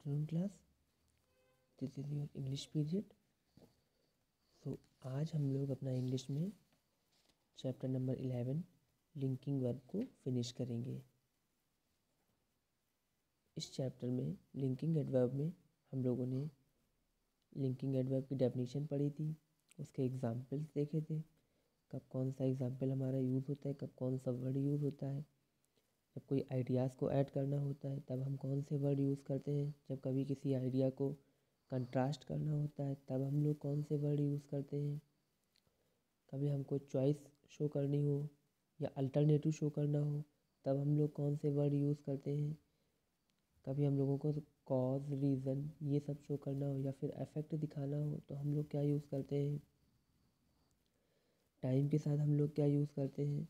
afternoon class. This is your English period. So आज हम लोग अपना इंग्लिश में चैप्टर नंबर 11 लिंकिंग वर्ब को फिनिश करेंगे। इस चैप्टर में लिंकिंग एडवर्ब में हम लोगों ने लिंकिंग एडवर्ब की डेफिनेशन पढ़ी थी, उसके एग्जाम्पल्स देखे थे, कब कौन सा एग्जाम्पल हमारा यूज़ होता है, कब कौन सा वर्ड यूज़ होता है, जब कोई आइडियाज़ को ऐड करना होता है तब हम कौन से वर्ड यूज़ करते हैं, जब कभी किसी आइडिया को कंट्रास्ट करना होता है तब हम लोग कौन से वर्ड यूज़ करते हैं, कभी हमको चॉइस शो करनी हो या अल्टरनेटिव शो करना हो तब हम लोग कौन से वर्ड यूज़ करते हैं, कभी हम लोगों को कॉज रीज़न ये सब शो करना हो या फिर इफेक्ट दिखाना हो तो हम लोग क्या यूज़ करते हैं, टाइम के साथ हम लोग क्या यूज़ करते हैं।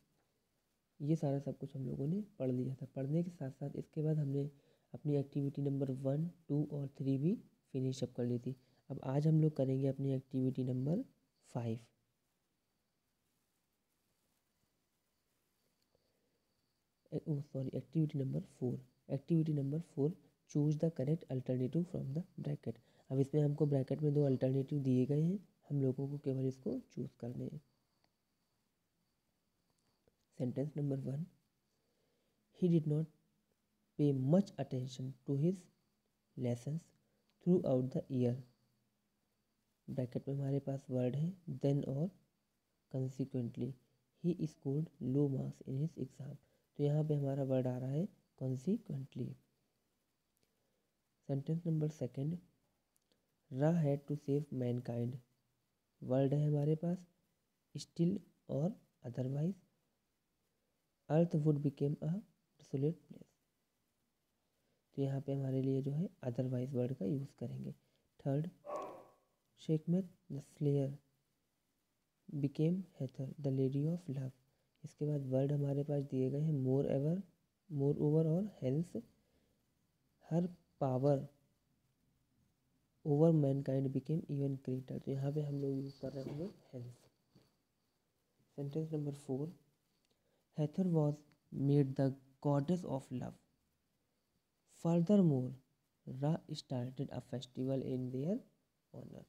ये सारा सब कुछ हम लोगों ने पढ़ लिया था। पढ़ने के साथ साथ इसके बाद हमने अपनी एक्टिविटी नंबर 1, 2 और 3 भी फिनिश अप कर ली थी। अब आज हम लोग करेंगे अपनी activity number 5। Activity number 4। Activity number 4, choose the correct alternative from the bracket. अब इसमें हमको ब्रैकेट में 2 अल्टरनेटिव दिए गए हैं, हम लोगों को केवल इसको चूज करने हैं। Sentence number 1, he did not pay much attention to his lessons throughout the year। Bracket में हमारे पास वर्ड है then और consequently he scored low marks in his exam। तो यहाँ पे हमारा वर्ड आ रहा है consequently। Sentence number 2, Ra had to save mankind। Word है हमारे पास still और otherwise। Earth would became a desolate place. तो यहाँ पे हमारे लिए जो है अदरवाइज वर्ड का यूज़ करेंगे। Third, checkmate the slayer became Heather the lady of love. इसके बाद वर्ड हमारे पास दिए गए हैं मोर ओवर और hence. Her power over mankind became even greater. तो यहाँ पे हम लोग यूज़ कर रहे हैं hence. Sentence number 4, Heather was made the goddess of love. Furthermore, Ra started a festival in her honor।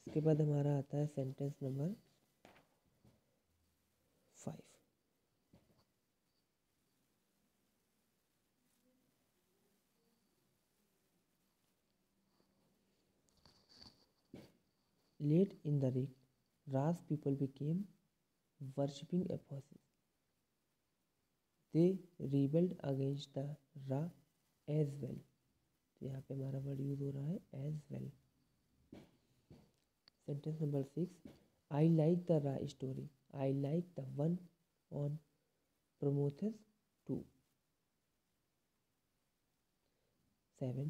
इसके बाद हमारा आता है sentence number 5। Late in the week, Ra's people became worshipping Apollo। They rebelled against the Ra as well। तो यहाँ पे हमारा word use हो रहा है as well। Sentence number 6, I like the Ra story। I like the one on Prometheus too। 7,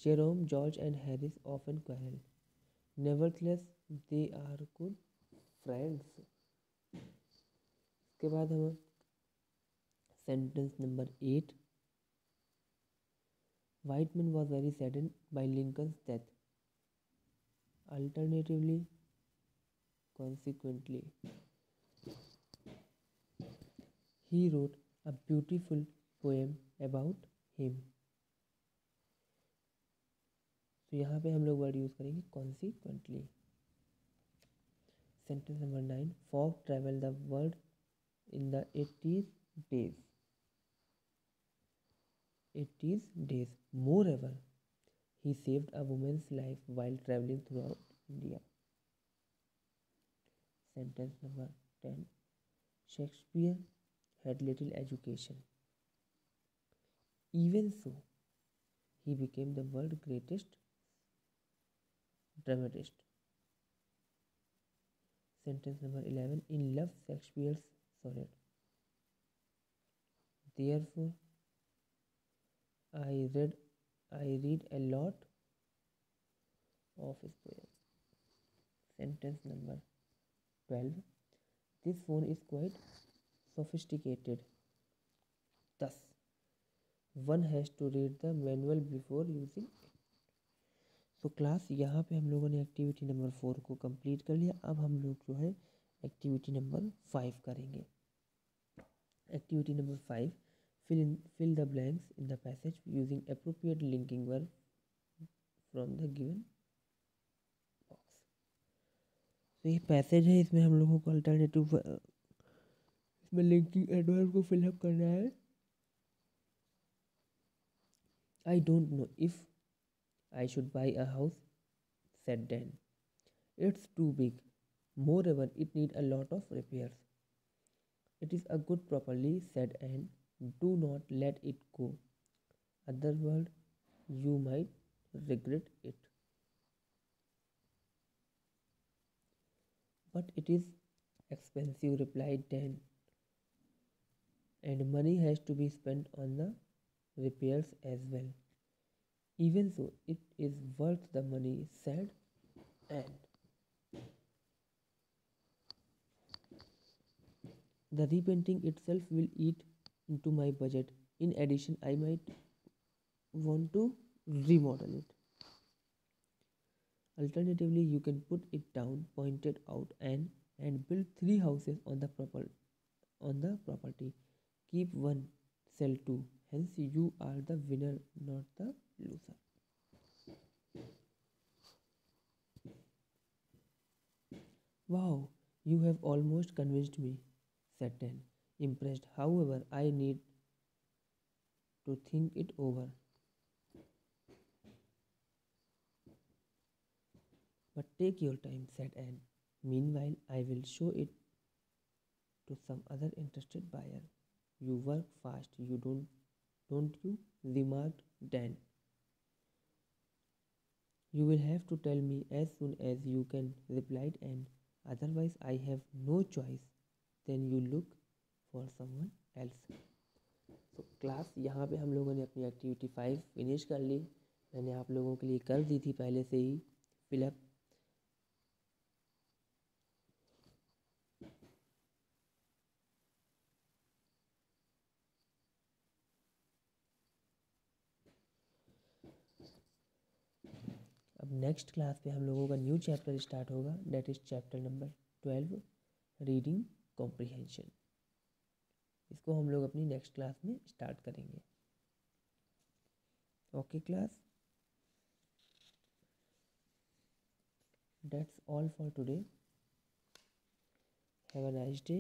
Jerome, George and Harris often quarrel। Nevertheless, they are good friends। इसके बाद हम sentence number 8, Whiteman was very saddened by Lincoln's death। Alternatively, consequently, he wrote a beautiful poem about him। तो यहाँ पे हम लोग word use करेंगे consequently। Sentence number 9, Fogg traveled the world in the 80 days। Moreover, he saved a woman's life while traveling throughout India। Sentence number 10, Shakespeare had little education। Even so, he became the world's greatest dramatist। Sentence number 11, in love Shakespeare's sonnet। Therefore, I read a lot of his poems। Sentence number 12, this phone is quite sophisticated, thus one has to read the manual before using it। तो class यहाँ पे हम लोगों ने activity number 4 को complete कर लिया। अब हम लोग जो है एक्टिविटी नंबर 5 करेंगे। Activity number 5, Fill the blanks in the passage using appropriate linking verb from the given box. तो ये पैसेज है, इसमें हम लोगों को अल्टरनेटिव इसमें लिंकिंग एडवर्ब को फिलअप करना है. I don't know if I should buy a house, said Dan. It's too big. Moreover, it needs a lot of repairs. It is a good properly, said Anne. Do not let it go. Otherwise, you might regret it. But it is expensive, replied Dan. And money has to be spent on the repairs as well. Even so, it is worth the money, said Anne. The repainting itself will eat into my budget. In addition, I might want to remodel it. Alternatively, you can put it down, pointed out Anne, and build 3 houses on the property. Keep one, sell 2. Hence, you are the winner, not the loser. Wow, you have almost convinced me, said Dan, impressed. However, I need to think it over. But take your time, said Anne. Meanwhile, I will show it to some other interested buyer. You work fast, don't you? Remarked Dan. You will have to tell me as soon as you can, replied Anne. Otherwise, I have no choice. Then you look for someone else. तो class यहाँ पे हम लोगों ने अपनी activity 5 finish कर ली. मैंने आप लोगों के लिए कर दी थी पहले से ही फिलअप. अब नेक्स्ट क्लास पे हम लोगों का न्यू चैप्टर स्टार्ट होगा, that is chapter number 12, reading comprehension. इसको हम लोग अपनी नेक्स्ट क्लास में स्टार्ट करेंगे. Okay class, that's all for today. Have a nice day.